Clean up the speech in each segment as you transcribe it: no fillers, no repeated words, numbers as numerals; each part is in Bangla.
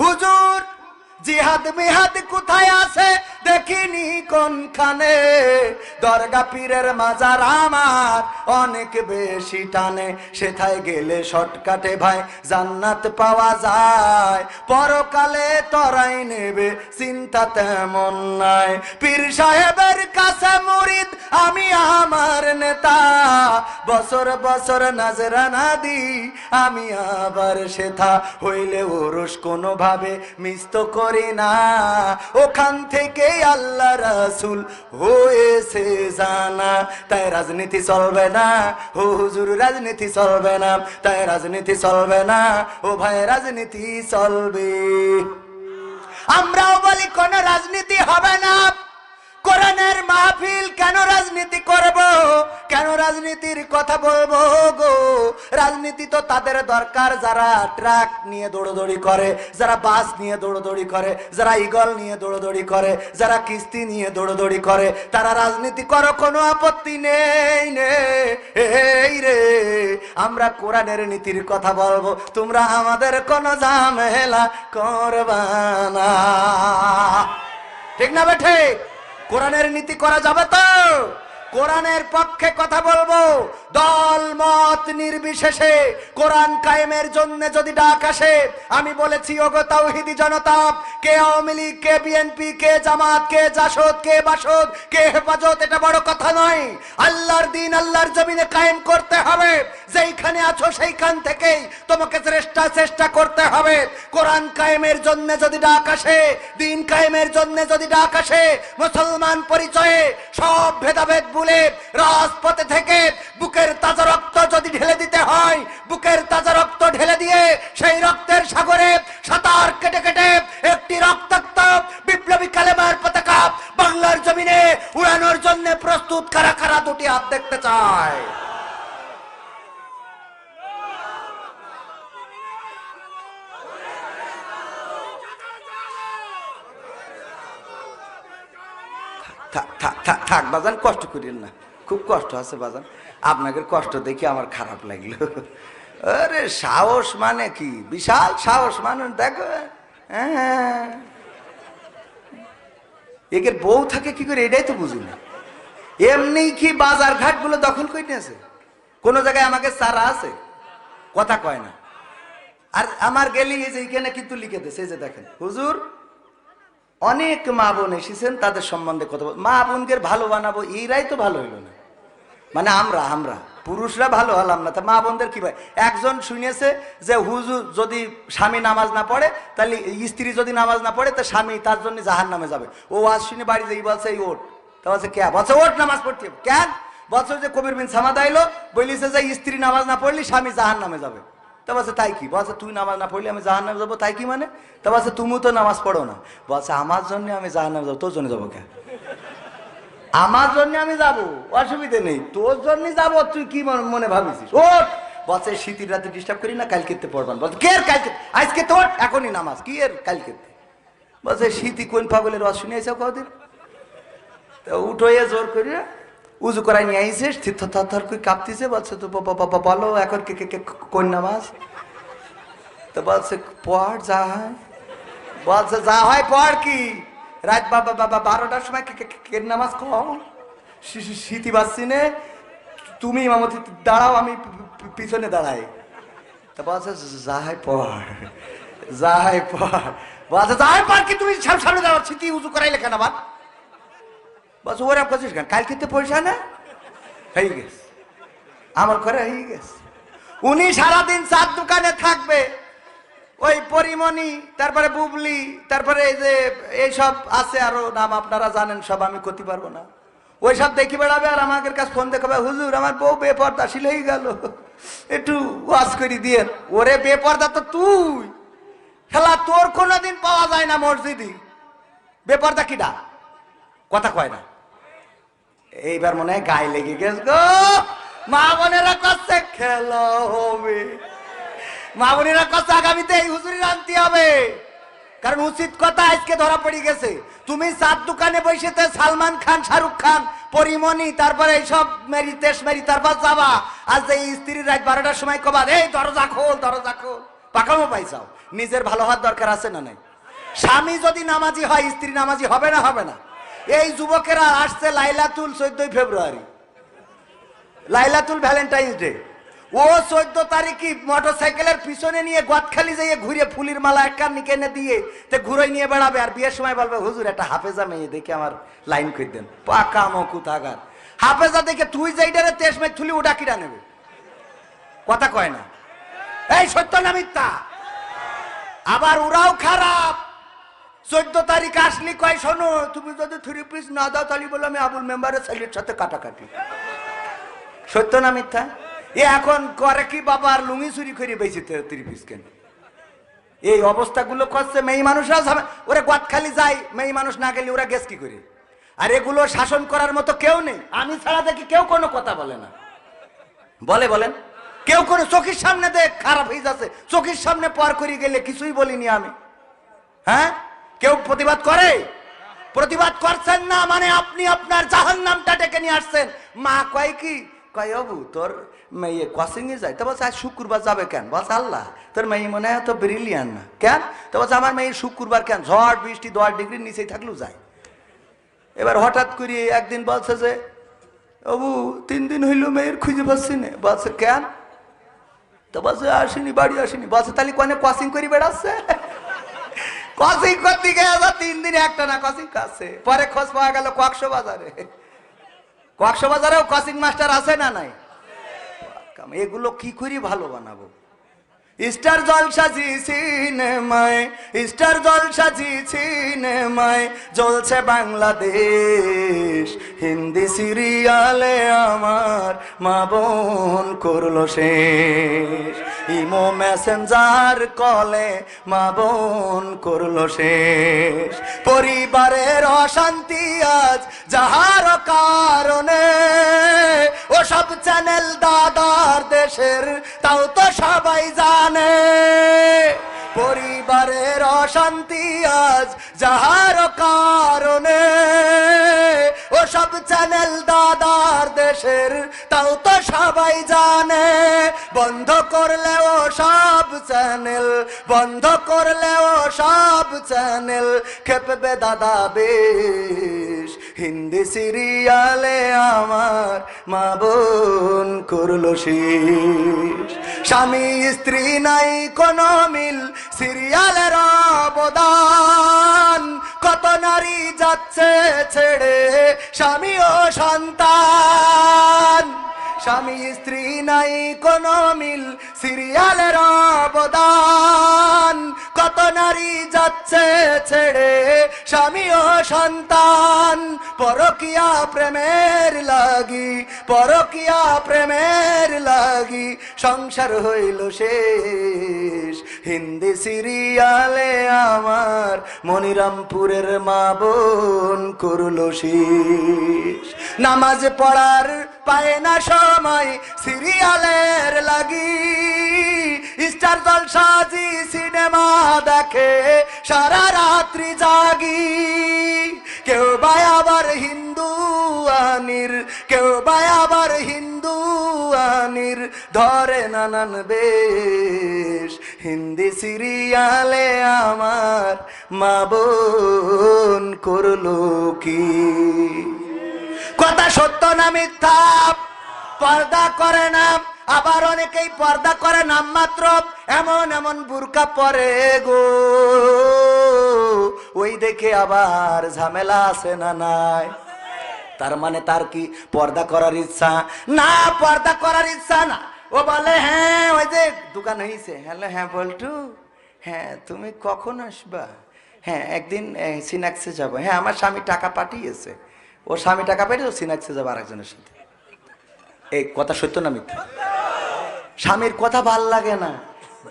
হুজুর জিহাদ মিহাদ কোথায় আছে দেখিনি কোনখানে, দরগা পীরের মাজার আমার অনেক বেশি টানে, সেথায় গেলে শর্টকাটে ভাই জান্নাত পাওয়া যায়, পরকালে তরাই নেবে চিন্তা তেমন নাই। পীর সাহেবের কাছে মুরিদ আমি আমার নেতা, বছর বছর নাজরানা দি আমি আবার সেথা, হইলে ওরস কোনোভাবে মিস্ত করি না, ওখান থেকে আল্লাহ রাসূল হয়েছে জানা। তাই রাজনীতি চলবে না ও হুজুর, রাজনীতি চলবে না, তাই রাজনীতি চলবে না ও ভাই, রাজনীতি চলবে। আমরাও বলি কোন রাজনীতি হবে না, কোরআনের মাহফিল কেন রাজনীতি করব, কেন রাজনীতির কথা বলবো গো? রাজনীতি তো তাদের দরকার যারা ট্রাক নিয়ে দৌড়দৌড়ি করে, যারা বাস নিয়ে দৌড়দৌড়ি করে, যারা ইগল নিয়ে দৌড়দৌড়ি করে, যারা কিস্তি নিয়ে দৌড়দৌড়ি করে, তারা রাজনীতি করো, কোনো আপত্তি নেই এই রে। আমরা কোরআনের নীতির কথা বলবো, তোমরা আমাদের কোনো ঝামেলা করবা না, ঠিক না বেঠে? কোরআনের নীতি করা যাবে তো? কোরআনের পক্ষে কথা বলবো, দল মত নির্বিশেষে কোরআন কায়েমের জন্য যদি ডাক আসে, আমি বলেছি ওগো তাওহীদি জনতা, কে আওয়ামী লীগ, কে বিএনপি, কে জামাত, কে জাসদ, কে বাসদ, কে হেফাজত, এটা বড় কথা নয়। আল্লাহর দিন আল্লাহর জমিনে কায়েম করতে হবে, যেইখানে আছো সেইখান থেকেই তোমাকে চেষ্টা করতে হবে। কোরআন কায়েমের জন্য যদি ডাক আসে, দিন কায়েমের জন্য যদি ডাক আসে, মুসলমান পরিচয়ে সব ভেদাভেদ ভুলে রাজপথে থেকে বুকের তাজা রক্ত যদি ঢেলে দিতে হয়, বুকের তাজা রক্ত ঢেলে দিয়ে সেই রক্তের সাগরে সাঁতার কেটে কেটে একটি রক্তাক্ত বিপ্লবী কালেমার পতাকা বাংলার জমিনে উড়ানোর জন্য প্রস্তুত কারা কারা দুটি হাত দেখতে চায়? থাক বাজান, কষ্ট করেন না, খুব কষ্ট আছে বাজান, আপনাকে কষ্ট দেখে আমার খারাপ লাগলো। আরে সাহস মানে কি, বিশাল সাহস মানে দেখো, একের বউ থাকে কি করে এটাই তো বুঝি না। এমনি কি বাজার ঘাট গুলো দখল করে নিয়েছে? কোন জায়গায় আমাকে চারা আছে, কথা কয় না। আর আমার গেলি এই যে এখানে কিন্তু লিখে দিয়েছে, এই যে দেখেন হুজুর অনেক মা বোন এসেছেন, তাদের সম্বন্ধে কথা বল, মা বোনকে ভালো বানাবো, এইরাই তো ভালো হইল না, মানে আমরা পুরুষরা ভালো হলাম না, তা মা বোনদের কি ভাই? একজন শুনেছে যে হুজুর যদি স্বামী নামাজ না পড়ে, তাহলে স্ত্রী যদি নামাজ না পড়ে, তা স্বামী তার জন্য জাহান্নামে যাবে। ও আজ শুনে বাড়ি যাই বলছে এই ওঠ, তা বলছে কে? বলছে ওঠ নামাজ পড়তে হবে। কেন? বলছে যে কবির বিন সামাদ আইলো, বলিছে যে স্ত্রী নামাজ না পড়লে স্বামী জাহান্নামে যাবে। তা বলছে তাই কি? বলছে তুই নামাজ না পড়লে আমি জাহান্নামে যাবো, তাই কি মানে? তা বলছে তুমি তো নামাজ পড়ো না। বলছে আমার জন্য আমি জাহান্নামে যাবো, তোর জন্য যাবো কে? আমার জন্য আমি যাবো, অসুবিধে নেই, তোর জন্য যাবো, তুই কি মনে ভাবিছিস? ওঠ। বলছে শীতের রাতে ডিস্টার্ব করি না, কালকে পড়বান। বলছে কে কালকে? আজকে তোর এখনই নামাজ, কি এর কালকে? বলছে শীতই কোন পাগলের রস শুনিয়েছ কদিন? তা উঠোয়ে জোর করিয়া উজু করাই নিয়ে আইসে, থর করে কাঁপতেছে। বলছে তো বলো এখন কোন নামাজ? তো বলছে পড় যা হয়। বলছে যা হয় পড় কি? রাত 12টার সময় কে নামাজ কও? শীতি বাসছি নে, তুমি ইমামতি দাঁড়াও, আমি পিছনে দাঁড়াই। তা বলছে যা হয় পড়, যা হয় পড়। বলছে যা হয় পড় কি? তুমি সামনে দাঁড়াও, শীতি উজু করাইলে কেন আবার? বলছে ওরা করছিস কেন? কালকে তো পয়সা না হয়ে গেছে, আমার ঘরে হয়ে গেছে। উনি সারাদিন চার দোকানে থাকবে, ওই পরিমণি, তারপরে বুবলি, তারপরে এই যে এইসব আছে আরো নাম আপনারা জানেন সব, আমি করতে পারবো না। ওই সব দেখি বেড়াবে আর আমাদের কাছে ফোন দেখাবে, হুজুর আমার বউ বেপর্দাশীল হয়ে গেল, একটু ওয়াজ করে দিয়ে। ওরে বেপর্দা তো তুই, খেলা তোর কোনোদিন পাওয়া যায় না মসজিদে, বেপর্দা কিডা? কথা কয় না। এইবার মনে হয় গায়ে লেগে গেছ গো, মা বোনেরা করছে খেলা হবে, মা বোনেরা করছে আগামীতে এই হুজুরি আনতে হবে, কারণ উচিত কথা আজকে ধরা পড়ে গেছে। তুমি চার দোকানে বসেতে সালমান খান, শাহরুখ খান, পরিমণি, তারপরে এইসব মেরি তেস মেরি, তারপর যাবা। আজ এই স্ত্রীর রাত 12টার সময় কবা এই দরজা খোল, দরজা খোল, পাকামো পাইছাও, নিজের ভালো হওয়ার দরকার আছে না নাই? স্বামী যদি নামাজি হয় স্ত্রী নামাজি হবে না হবে না? এই যুবকেরা আসছে লাইলাতুল 14 ফেব্রুয়ারি, লাইলাতুল ভ্যালেন্টাইন্স ডে। ও 14 তারিখই মোটরসাইকেলের পিছনে নিয়ে গদখালি যাইয়ে ঘুরে ফুলির মালা এক কান নিকে এনে দিয়ে তে ঘুরে নিয়ে বেড়াবে, আর বিয়ের সময় বলবে হুজুর একটা হাফেজা মেয়ে দেখে আমার লাইন করে দেন। পাকা মকুতাগার হাফেজা দেখে তুই যাইটারে তেজ মেয়ে থুলি ওটা কিরা নেবে? কথা কয় না। এই সত্য না মিথ্যা? আবার ওরাও খারাপ। 14 তারিখ আসলি কয় শোনো তুমি যদি 3 পিস না দাও তাহলে বলে আমি আবুল মেম্বারের ছেলের সাথে কাটাকাটি। সত্য না মিথ্যা? এ এখন করে কি বাবার লুঙ্গি চুরি করে বেঁচে 3 পিস কেন? এই অবস্থাগুলো করছে মেয়ে মানুষরা। ওরা গদখালি যায়, মেয়ে মানুষ না গেলে ওরা গেছ কি করে? আর এগুলো শাসন করার মতো কেউ নেই। আমি ছাড়া দেখি কেউ কোনো কথা বলে না। বলে বলেন? কেউ কোনো চোখের সামনে দেখ খারাপ হয়ে যাচ্ছে, চোখের সামনে পার করে গেলে কিছুই বলিনি আমি। হ্যাঁ, কেউ প্রতিবাদ করে? প্রতিবাদ করছেন না মানে আপনি আপনার জাহান্নামটা ডেকে নিয়ে আসছেন। মা কয় কি কয় অবু তোর মেয়ে কোচিং এ যায়, তো বলছে আজ শুক্রবার যাবে কেন? বলছে আল্লাহ তোর মেয়ে মনে হয় তো ব্রিলিয়ান না কেন? তো বলছে আমার মেয়ে শুক্রবার কেন, ঝড় বৃষ্টি 10 ডিগ্রির নিচেই থাকলেও যায়। এবার হঠাৎ করে একদিন বলছে যে অবু 3 দিন হইলো মেয়ের খুঁজে পাচ্ছি না। বলছে কেন? তো বলছে আসেনি, বাড়ি আসেনি। বলছে তাহলে কোনে কোচিং করে বেড়াচ্ছে? কোচিং করতে গিয়ে 3 দিন একটা না কোচিং কাছে। পরে খোঁজ পাওয়া গেল কক্সবাজারে। কক্সবাজারেও কোচিং মাস্টার আছে না নাই? এগুলো কি করে ভালো বানাবো? স্টার জলসা জি সিনেমায়, স্টার জলসা জি সিনেমায় জ্বলছে বাংলাদেশ। হিন্দি সিরিয়ালে আমার মা বোন করলো শেষ। ইমো মেসেঞ্জার কলে মা বোন করলো শেষ। পরিবারের অশান্তি আজ যাহার কারণে, ও সব চ্যানেল দাদার দেশের তাও তো সবাই জানে। পরিবারের অশান্তি আজ যাহার কারণে, ও সব চ্যানেল দাদার দেশের তাও তো সবাই জানে। বন্ধ করলে ও সব চ্যানেল, বন্ধ করলে ও সব চ্যানেল খেপবে দাদা বেশ। হিন্দি সিরিয়ালে আমার মা বোন করলো শেষ। স্বামী স্ত্রী নাই কোনো মিল, সিরিয়ালের অবদান। কত নারী যাচ্ছে ছেড়ে স্বামী ও সন্তান। স্বামী স্ত্রী নাই কোনো মিল, সিরিয়ালের অবদান। কত নারী যাচ্ছে ছেড়ে স্বামী ও সন্তান। পরকিয়া প্রেমের লাগি, পরকিয়া প্রেমের লাগি সংসার হইল শেষ। হিন্দি সিরিয়ালে আমার মনিরামপুরের মা বোন করলো শেষ। নামাজ পড়ার পায় না সময় সিরিয়ালের লাগি, স্টার জলসা জি সিনেমা দেখে সারা রাত্রি জাগি। কেউ বা আবার হিন্দু আনির, কেউ বা আবার হিন্দু আনির ধরে নানান বেশ। হিন্দি সিরিয়ালে আমার মা বোন করলো কি? কথা সত্য না মিথ্যা? পর্দা করে না, আবার অনেকেই পর্দা করে নাম মাত্র। এমন এমন বুরকা পরে গো, ওই দেখে আবার ঝামেলা আছে না নাই? তার মানে তার কি পর্দা করার ইচ্ছা না? পর্দা করার ইচ্ছা না। ও বলে হ্যাঁ ওই যে দোকান হয়েছে। হ্যালো হ্যাঁ বল্টু, হ্যাঁ তুমি কখন আসবা? হ্যাঁ একদিন সিনাক্সে যাবো। হ্যাঁ আমার স্বামী টাকা পাঠিয়েছে। ও স্বামী টাকা পাঠিয়ে ও সিনাক্সে যাবো আরেকজনের সাথে। এই কথা সত্য না মিথ্যা? স্বামীর কথা ভাল লাগে না।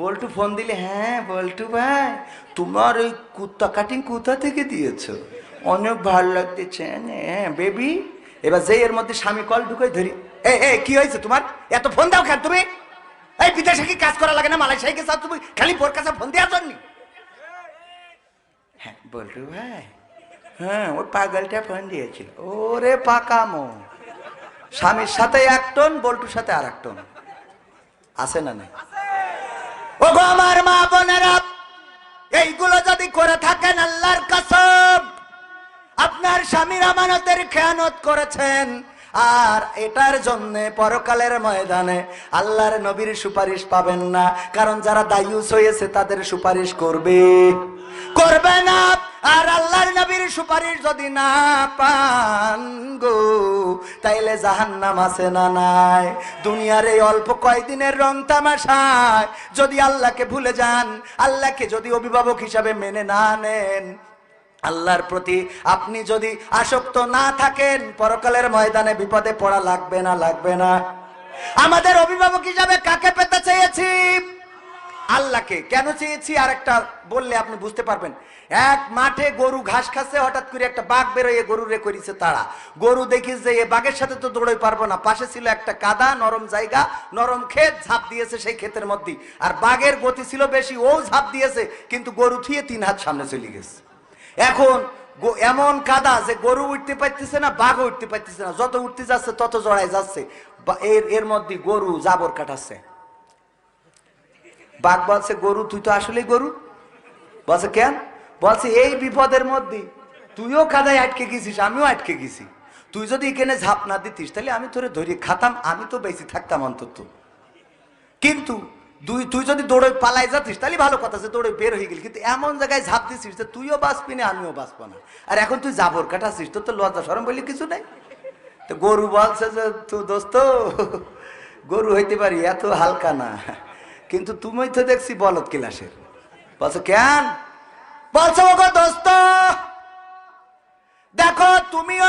বল্টু ফোন দিলে হ্যাঁ বল্টু ভাই তোমার ওই কুত্তা কাটিং কোথা থেকে দিয়েছো? অনেক ভালো লাগতেছে। হ্যাঁ বেবি। এবার যে এর মধ্যে স্বামী কল ঢুকে ধরি, এই কি হয়েছে তোমার? এত ফোন দাও কেন তুমি? এই বিদেশে কি কাজ করা লাগে না? মালয়েশিয়ায় গেছো তুমি খালি বোর কাছে ফোন দেওয়ার জন্য? হ্যাঁ বল্টু ভাই, হ্যাঁ ওই পাগলটা ফোন দিয়েছিল। ওরে পাকামো, স্বামীর সাথে 1 টন, বল্টুর সাথে আর 1 টন। আছে না নাই? ওগো আমার মা বোনেরা, এইগুলো যদি করে থাকেন আল্লাহর কসম আপনার স্বামীর আমানতের খেয়ানত করেছেন, আর এটার জন্য পরকালের ময়দানে আল্লাহর নবীর সুপারিশ পাবেন না। কারণ যারা দায়ুস হয়েছে তাদের সুপারিশ করবে না। আর আল্লাহর নবীর সুপারিশ যদি না পান গো, তাইলে জাহান্নাম আছে না নাই? দুনিয়ার এই অল্প কয়দিনের রং তামাশায় যদি আল্লাহকে ভুলে যান, আল্লাহকে যদি অভিভাবক হিসাবে মেনে না নেন, আল্লাহর প্রতি আপনি যদি আসক্ত না থাকেন, পরকালের ময়দানে বিপদে পড়া লাগবে না? আমাদের অভিভাবক হিসাবে কাকে পেতে চেয়েছি? আল্লাহকে। কেন চেয়েছি আর একটা বললে আপনি বুঝতে পারবেন। এক মাঠে গরু ঘাস খাচ্ছে, হঠাৎ করে একটা বাঘ বেরোয় গরুরে করেছে তাড়া। গরু দেখিস যে এ বাঘের সাথে তো দৌড়ই পারবো না, পাশে ছিল একটা কাদা নরম জায়গা, নরম ক্ষেত, ঝাঁপ দিয়েছে সেই ক্ষেতের মধ্যে। আর বাঘের গতি ছিল বেশি, ও ঝাঁপ দিয়েছে, কিন্তু গরু থুয়ে 3 হাত সামনে চলে গেছে। এখন এমন কাদা যে গরু উঠতে পারতেছে না, বাঘও উঠতে পারতেছে না, যত উঠতে যাচ্ছে তত জড়ায় যাচ্ছে। এর মধ্যে গরু জাবর কাটাচ্ছে। বাঘ বলছে, গরু তুই তো আসলে গরু। বলছে কেন? বলছে এই বিপদের মধ্যে তুইও কাদায় আটকে গেছিস, আমিও আটকে গেছি। তুই যদি এখানে ঝাঁপ না দিতিস তাহলে আমি তোরে ধরে খাতাম, আমি তো বেশি থাকতাম অন্তত। কিন্তু তুই যদি দৌড়ে পালাই যাতিস তাহলে ভালো কথা, যে দৌড়ে বের হয়ে গেলি, কিন্তু এমন জায়গায় ঝাঁপ দিছিস যে তুইও বাঁচবি না, আমিও বাঁচবো না। আর এখন তুই জাবর কাটাছিস, তোর তো লজ্জা শরম বলি কিছু নাই। তো গরু বলছে যে তুই দোস্ত, গরু হইতে পারি, এত হালকা না, কিন্তু তুমি তো দেখছি বলদ ক্লাসের। বলছো কেন? বলছো ওগো দোস্ত, দেখো তুমিও